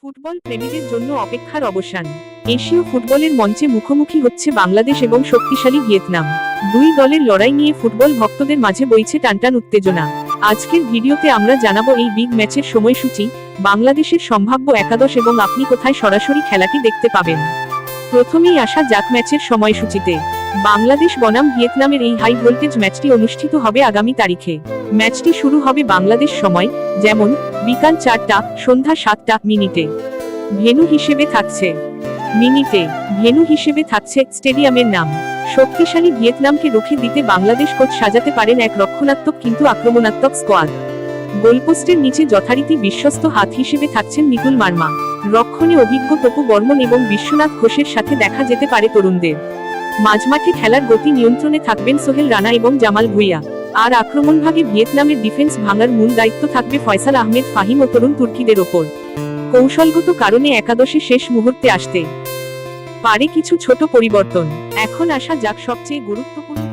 Football প্রেমীদের জন্য অপেক্ষার অবসান। এশীয় ফুটবলের মঞ্চে মুখোমুখি হচ্ছে বাংলাদেশ এবং শক্তিশালী ভিয়েতনাম। দুই দলের লড়াই নিয়ে ফুটবল ভক্তদের মাঝে বইছে টানটান উত্তেজনা। আজকের ভিডিওতে আমরা জানাবো এই বিগ ম্যাচের সময়সূচি, বাংলাদেশের সম্ভাব্য একাদশ এবং আপনি কোথায় সরাসরি খেলাটি দেখতে পাবেন। প্রথমেই আসা যাক ম্যাচের সময়সূচিতে। বাংলাদেশ বনাম ভিয়েতনামের এই হাই ভোল্টেজ ম্যাচটি অনুষ্ঠিত হবে আগামী তারিখে। ম্যাচটি শুরু হবে বাংলাদেশ সময়, যেমন বিকাল 4টা, সন্ধ্যা 7টা মিনিটে। ভেন্যু হিসেবে থাকছে স্টেডিয়ামের নাম। শক্তিশালী ভিয়েতনামকে রুখে দিতে বাংলাদেশ কোচ সাজাতে পারেন এক রক্ষণাত্মক কিন্তু আক্রমণাত্মক স্কোয়াড। গোলপোস্টের নিচে যথারীতি বিশ্বস্ত হাত হিসেবে থাকছেন মিতুল মার্মা। রক্ষণে অভিজ্ঞ তপু বর্মন এবং বিশ্বনাথ ঘোষের সাথে দেখা যেতে পারে তরুণদের। মাঝমাঠে খেলার গতি নিয়ন্ত্রণে থাকবেন সোহেল রানা এবং জামাল ভুঁইয়া। আর আক্রমণভাগে ভিয়েতনামের ডিফেন্স ভাঙার মূল দায়িত্ব থাকবে ফয়সাল আহমেদ ফাহিম ও তরুণ তুর্কিদের ওপর। কৌশলগত কারণে একাদশে শেষ মুহূর্তে আসতে পারে কিছু ছোট পরিবর্তন। এখন আসা যাক সবচেয়ে গুরুত্বপূর্ণ